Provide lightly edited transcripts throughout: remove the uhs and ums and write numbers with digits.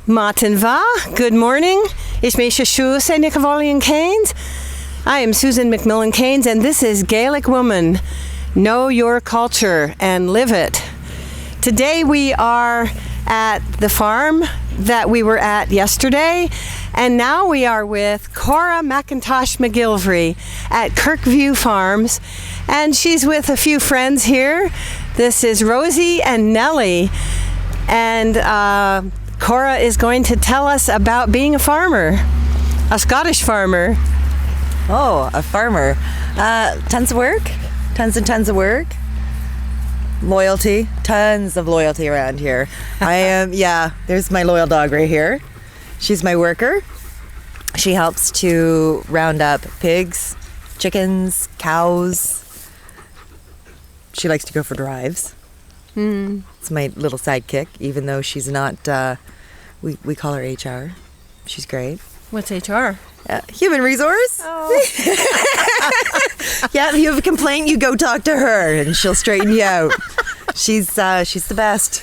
Matin va, good morning. Ich meisha Shuse Nicavolian Canes. I am Susan McMillan Canes, and this is Gaelic Woman. Know your culture and live it. Today we are at the farm that we were at yesterday, and now we are with Cora MacKintosh MacGillvray at Kirkhill Farms, and she's with a few friends here. This is Rosie and Nellie, and Cora is going to tell us about being a farmer, a Scottish farmer. Oh, a farmer. Tons of work. Tons and tons of work. Loyalty. Tons of loyalty around here. There's my loyal dog right here. She's my worker. She helps to round up pigs, chickens, cows. She likes to go for drives. It's my little sidekick, even though she's not, we call her HR. She's great. What's HR? Human resource. Oh. Yeah, if you have a complaint, you go talk to her and she'll straighten you out. She's the best.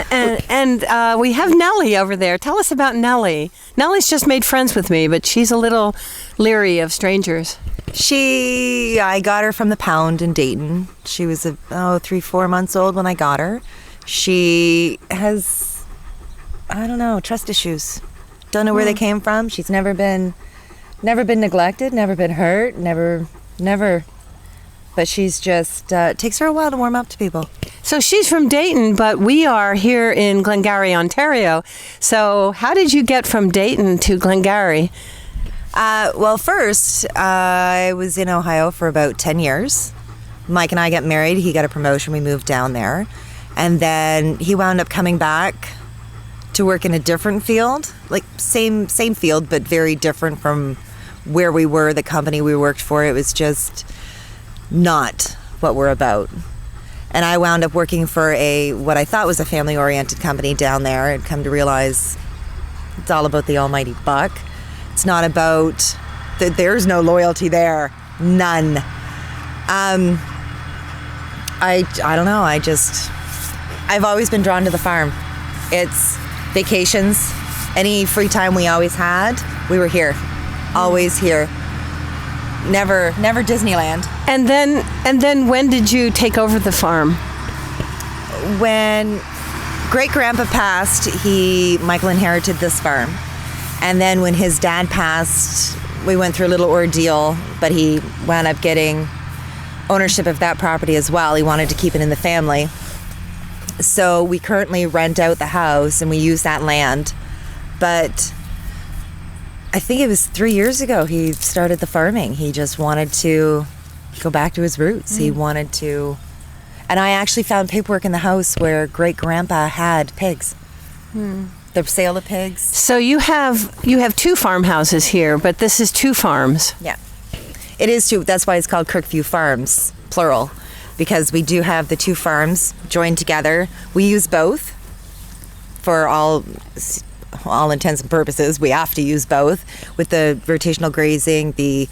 and we have Nellie over there. Tell us about Nellie. Nellie's just made friends with me, but she's a little leery of strangers. I got her from the pound in Dayton. She was 3-4 months old when I got her. She has, trust issues. Don't know where they came from. She's never been neglected, never been hurt, never. But she's just, it takes her a while to warm up to people. So she's from Dayton, but we are here in Glengarry, Ontario. So how did you get from Dayton to Glengarry? Well, first, I was in Ohio for about 10 years. Mike and I got married. He got a promotion. We moved down there. And then he wound up coming back to work in a different field, like same field, but very different from where we were, the company we worked for. It was just not what we're about. And I wound up working for what I thought was a family-oriented company down there. I'd come to realize it's all about the almighty buck. It's not about, there's no loyalty there. None. I don't know. I've always been drawn to the farm. It's vacations, any free time we always had, we were here. Always here. Never Disneyland. And then when did you take over the farm? When great-grandpa passed, Michael inherited this farm. And then when his dad passed, we went through a little ordeal, but he wound up getting ownership of that property as well. He wanted to keep it in the family. So we currently rent out the house and we use that land. But I think it was 3 years ago he started the farming. He just wanted to go back to his roots. He wanted to... And I actually found paperwork in the house where great-grandpa had pigs. The sale of pigs. So you have 2 farmhouses here, but this is 2 farms. Yeah. It is 2. That's why it's called Kirkhill Farms, plural, because we do have the 2 farms joined together. We use both for all intents and purposes. We have to use both. With the rotational grazing, the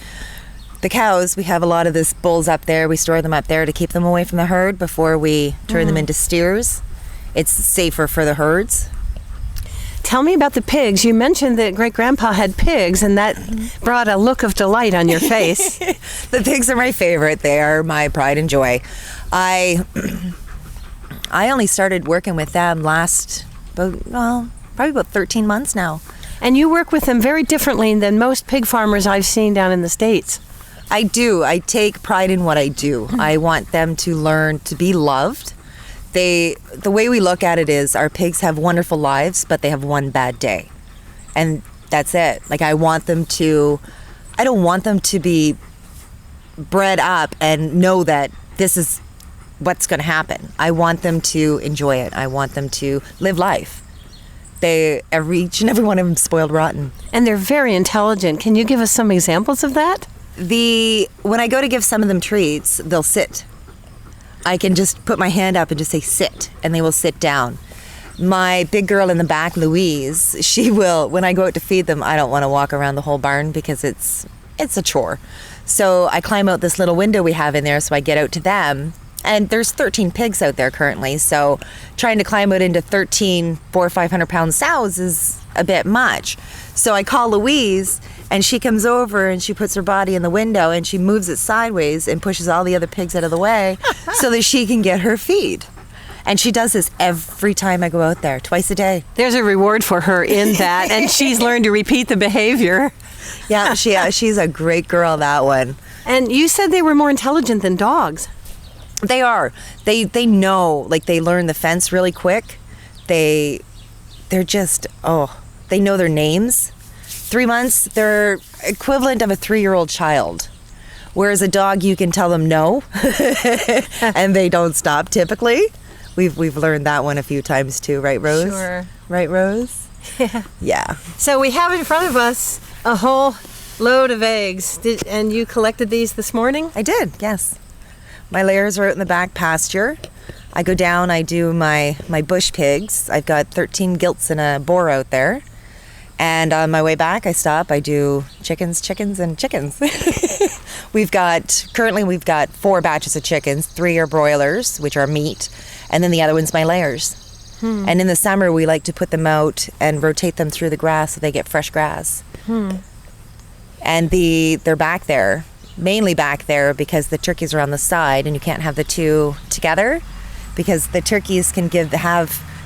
cows, we have a lot of this bulls up there. We store them up there to keep them away from the herd before we turn them into steers. It's safer for the herds. Tell me about the pigs. You mentioned that great-grandpa had pigs, and that brought a look of delight on your face. The pigs are my favorite. They are my pride and joy. I only started working with them probably about 13 months now. And you work with them very differently than most pig farmers I've seen down in the States. I do. I take pride in what I do. I want them to learn to be loved. The way we look at it is our pigs have wonderful lives, but they have one bad day. And that's it. Like I don't want them to be bred up and know that this is what's going to happen. I want them to enjoy it. I want them to live life. Each and every one of them spoiled rotten. And they're very intelligent. Can you give us some examples of that? When I go to give some of them treats, they'll sit. I can just put my hand up and just say sit, and they will sit down. My big girl in the back, Louise, she will, when I go out to feed them, I don't want to walk around the whole barn because it's a chore. So I climb out this little window we have in there, so I get out to them, And there's 13 pigs out there currently, so trying to climb out into 13 400 or 500 pound sows is a bit much. So I call Louise, and she comes over and she puts her body in the window and she moves it sideways and pushes all the other pigs out of the way so that she can get her feed. And she does this every time I go out there, twice a day. There's a reward for her in that, and she's learned to repeat the behavior. Yeah, she's a great girl, that one. And you said they were more intelligent than dogs. They are. They know, like, they learn the fence really quick. They're just, they know their names. 3 months, they're equivalent of a 3-year-old child. Whereas a dog, you can tell them no, and they don't stop typically. We've learned that one a few times too, right, Rose? Sure. Right, Rose? Yeah. Yeah. So we have in front of us a whole load of eggs. And you collected these this morning? I did, yes. My layers are out in the back pasture. I go down, I do my bush pigs. I've got 13 gilts and a boar out there. And on my way back, I stop, I do chickens, and chickens. Currently we've got 4 batches of chickens. 3 are broilers, which are meat, and then the other one's my layers. And in the summer, we like to put them out and rotate them through the grass so they get fresh grass. And they're back there, mainly back there because the turkeys are on the side and you can't have the two together because the turkeys can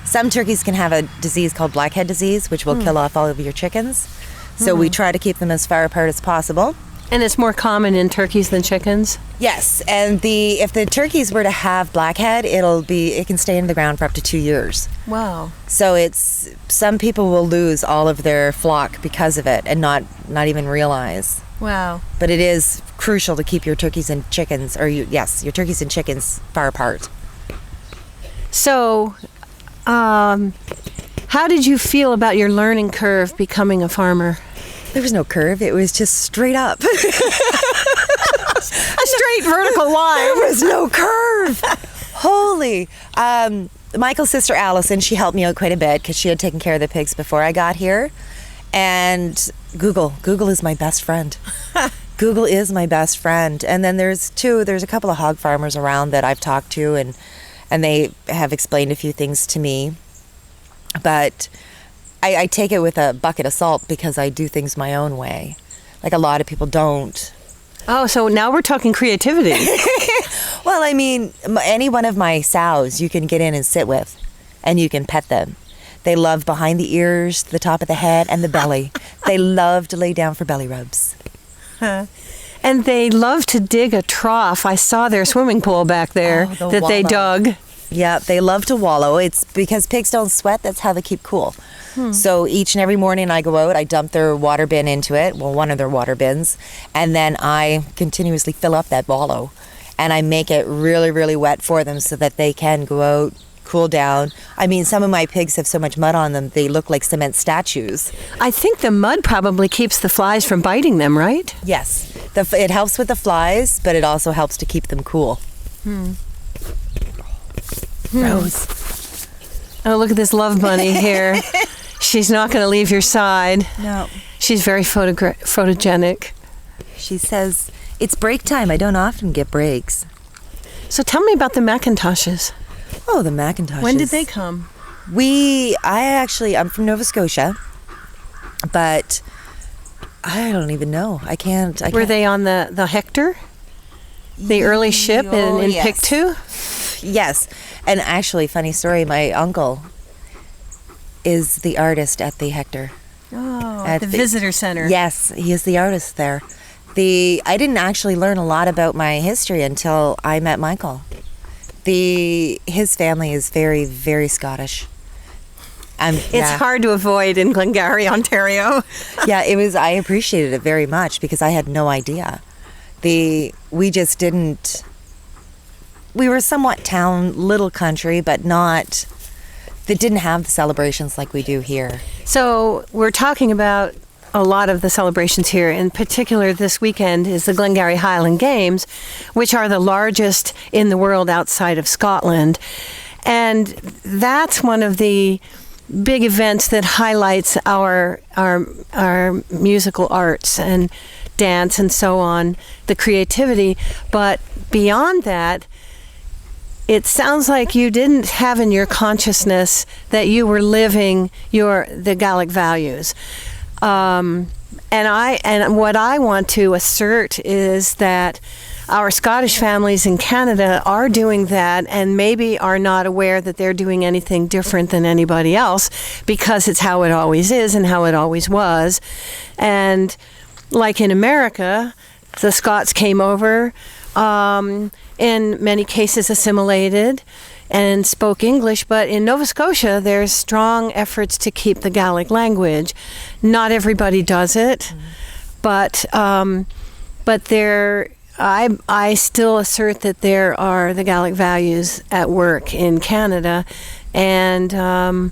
some turkeys can have a disease called blackhead disease, which will kill off all of your chickens. So we try to keep them as far apart as possible. And it's more common in turkeys than chickens? Yes, and if the turkeys were to have blackhead, it can stay in the ground for up to 2 years. Wow. So some people will lose all of their flock because of it and not even realize. Wow. But it is crucial to keep your turkeys and chickens, your turkeys and chickens far apart. So, how did you feel about your learning curve becoming a farmer? There was no curve. It was just straight up. A straight vertical line. There was no curve. Holy. Michael's sister Allison, she helped me out quite a bit because she had taken care of the pigs before I got here. And Google is my best friend. Google is my best friend. And then there's a couple of hog farmers around that I've talked to and they have explained a few things to me. But I take it with a bucket of salt because I do things my own way. Like a lot of people don't. Oh, so now we're talking creativity. Well, I mean, any one of my sows you can get in and sit with and you can pet them. They love behind the ears, the top of the head, and the belly. They love to lay down for belly rubs. And they love to dig a trough. I saw their swimming pool back there that they dug. Yeah, they love to wallow. It's because pigs don't sweat. That's how they keep cool. So each and every morning I go out, I dump their water bin into it, one of their water bins, and then I continuously fill up that wallow. And I make it really, really wet for them so that they can go out, cool down. I mean, some of my pigs have so much mud on them, they look like cement statues. I think the mud probably keeps the flies from biting them, right? Yes. It helps with the flies, but it also helps to keep them cool. Rose. Oh, look at this love bunny here. She's not going to leave your side. No. She's very photogenic. She says, it's break time. I don't often get breaks. So tell me about the MacKintoshes. Oh, the MacKintoshes. When did they come? I'm from Nova Scotia, but I don't even know. I can't. Were they on the Hector? The early ship in yes. Pictou? Yes. And actually, funny story, my uncle is the artist at the Hector. Oh, at the visitor center. Yes, he is the artist there. I didn't actually learn a lot about my history until I met Michael. His family is very, very Scottish. It's hard to avoid in Glengarry, Ontario. Yeah, I appreciated it very much because I had no idea. We were somewhat town, little country, but that didn't have the celebrations like we do here. So we're talking about a lot of the celebrations here. In particular, this weekend is the Glengarry Highland Games, which are the largest in the world outside of Scotland. And that's one of the big events that highlights our musical arts and dance and so on, the creativity. But beyond that, it sounds like you didn't have in your consciousness that you were living the Gaelic values. And what I want to assert is that our Scottish families in Canada are doing that, and maybe are not aware that they're doing anything different than anybody else, because it's how it always is and how it always was. And like in America, the Scots came over, in many cases assimilated and spoke English, but in Nova Scotia there's strong efforts to keep the Gaelic language. Not everybody does it, but there, I still assert that there are the Gaelic values at work in Canada, and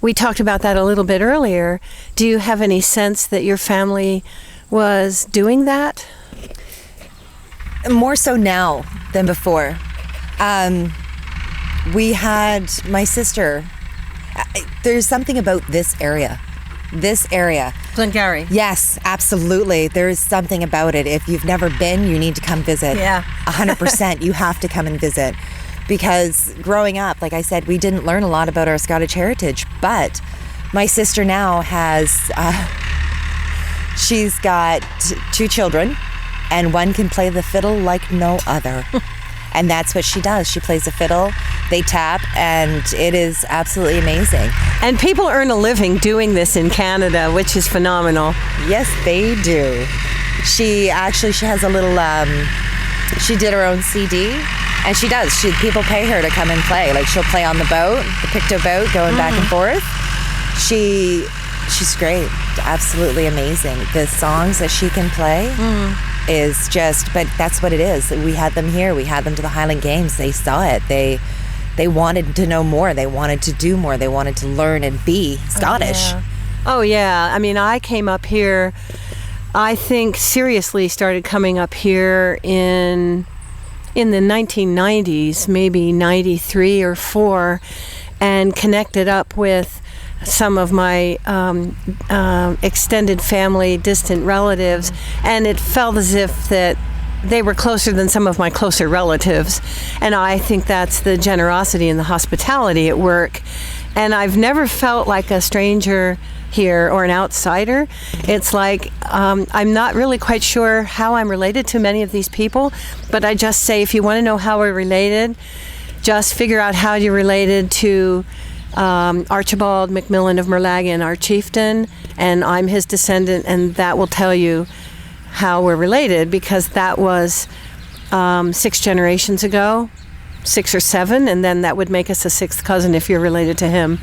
we talked about that a little bit earlier. Do you have any sense that your family was doing that? More so now than before. We had my sister. There's something about this area. Glengarry. Yes, absolutely. There's something about it. If you've never been, you need to come visit. Yeah. 100%. You have to come and visit. Because growing up, like I said, we didn't learn a lot about our Scottish heritage. But my sister now has, she's got 2 children. And one can play the fiddle like no other. And that's what she does. She plays the fiddle, they tap, and it is absolutely amazing. And people earn a living doing this in Canada, which is phenomenal. Yes, they do. She has a little, she did her own CD, and she does. People pay her to come and play. Like, she'll play on the boat, the Pictou boat, going back and forth. She's great. Absolutely amazing. The songs that she can play is just, but that's what it is. We had them here. We had them to the Highland Games. They saw it. They wanted to know more. They wanted to do more. They wanted to learn and be Scottish. Oh, yeah. I mean, I came up here, I think seriously started coming up here in the 1990s, maybe 93 or 4, and connected up with some of my extended family, distant relatives, and it felt as if that they were closer than some of my closer relatives. And I think that's the generosity and the hospitality at work. And I've never felt like a stranger here or an outsider. It's like I'm not really quite sure how I'm related to many of these people, but I just say, if you want to know how we're related, just figure out how you're related to Archibald McMillan of Merlagan, our chieftain, and I'm his descendant, and that will tell you how we're related, because that was 6 generations ago, 6 or 7, and then that would make us a 6th cousin if you're related to him.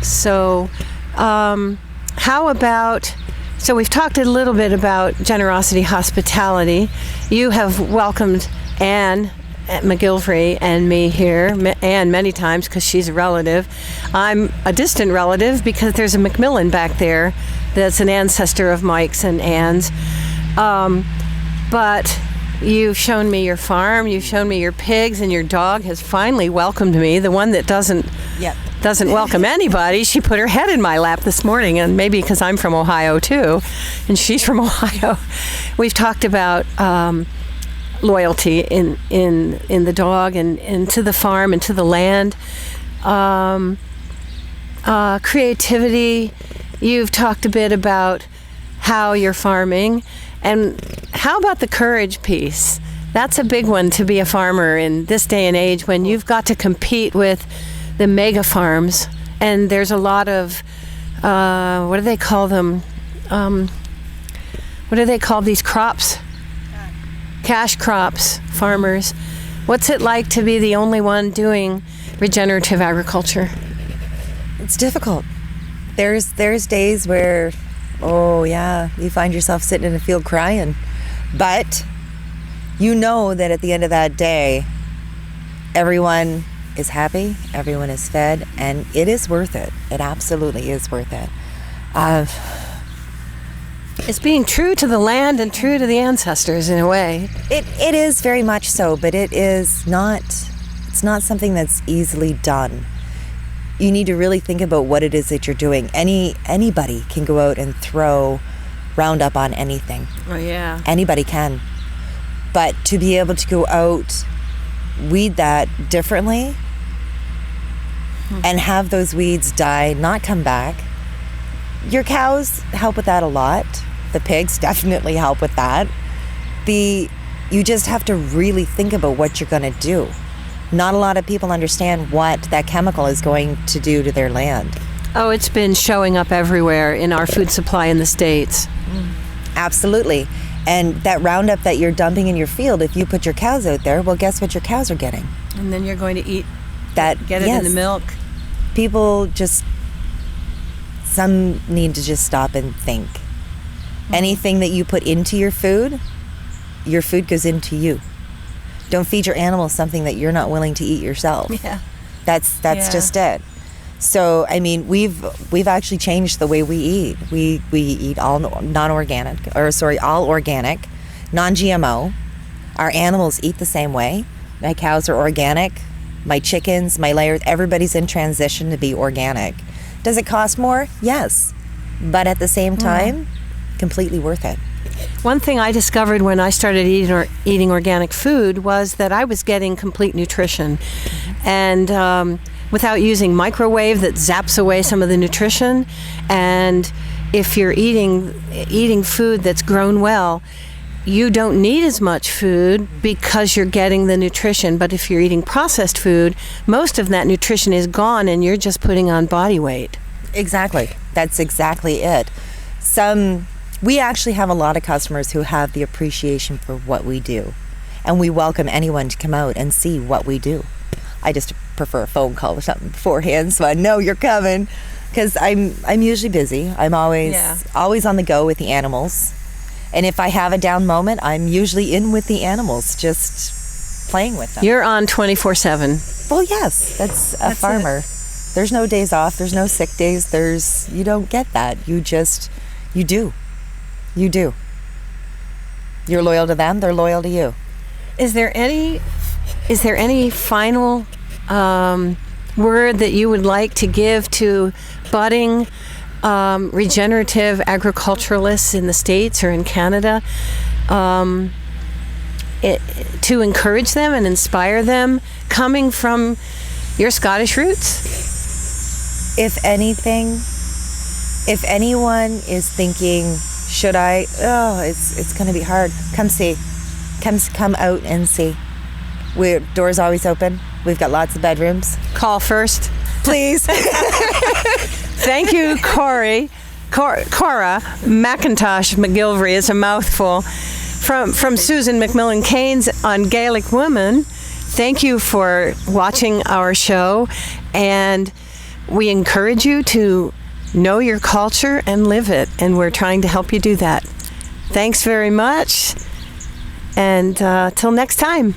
So how about, so we've talked a little bit about generosity, hospitality. You have welcomed Anne MacGillvray and me here, Anne many times because she's a relative. I'm a distant relative because there's a McMillan back there that's an ancestor of Mike's and Anne's. But you've shown me your farm, you've shown me your pigs, and your dog has finally welcomed me, the one that doesn't welcome anybody. She put her head in my lap this morning, and maybe because I'm from Ohio too, and she's from Ohio. We've talked about loyalty in the dog and to the farm and to the land. Creativity. You've talked a bit about how you're farming, and how about the courage piece? That's a big one to be a farmer in this day and age, when you've got to compete with the mega farms, and there's a lot of what do they call them? What do they call these crops? Cash crops, farmers. What's it like to be the only one doing regenerative agriculture? It's difficult. There's days where, oh yeah, you find yourself sitting in a field crying. But you know that at the end of that day, everyone is happy, everyone is fed, and it is worth it. It absolutely is worth it. It's being true to the land and true to the ancestors in a way. It is very much so, but it's not something that's easily done. You need to really think about what it is that you're doing. Anybody can go out and throw Roundup on anything. Oh yeah. Anybody can. But to be able to go out weed that differently and have those weeds die, not come back. Your cows help with that a lot. The pigs definitely help with that. You just have to really think about what you're going to do. Not a lot of people understand what that chemical is going to do to their land. Oh, it's been showing up everywhere in our food supply in the States. Absolutely. And that Roundup that you're dumping in your field, if you put your cows out there, well, guess what your cows are getting? And then you're going to eat that. Get it in the milk. People some need to just stop and think. Anything that you put into your food goes into you. Don't feed your animals something that you're not willing to eat yourself. Yeah. That's just it. So, I mean, we've actually changed the way we eat. We eat all organic, non-GMO. Our animals eat the same way. My cows are organic. My chickens, my layers, everybody's in transition to be organic. Does it cost more? Yes. But at the same time, completely worth it. One thing I discovered when I started eating organic food was that I was getting complete nutrition. And without using microwave that zaps away some of the nutrition. And if you're eating food that's grown well, you don't need as much food because you're getting the nutrition. But if you're eating processed food, most of that nutrition is gone and you're just putting on body weight. Exactly. That's exactly it. We actually have a lot of customers who have the appreciation for what we do. And we welcome anyone to come out and see what we do. I just prefer a phone call or something beforehand so I know you're coming, because I'm usually busy. I'm always on the go with the animals. And if I have a down moment, I'm usually in with the animals, just playing with them. You're on 24/7. Well, yes, that's a farmer. It. There's no days off. There's no sick days. You don't get that. You do. You do. You're loyal to them. They're loyal to you. Is there any final word that you would like to give to budding regenerative agriculturalists in the States or in Canada, to encourage them and inspire them, coming from your Scottish roots? If anyone is thinking, should I? Oh, it's going to be hard. Come see. Come out and see. Doors always open. We've got lots of bedrooms. Call first, please. Thank you, Cora MacKintosh MacGillvray. It's a mouthful. From Susan McMillan Keynes on Gaelic Woman. Thank you for watching our show, and we encourage you to know your culture and live it, and we're trying to help you do that. Thanks very much, and till next time.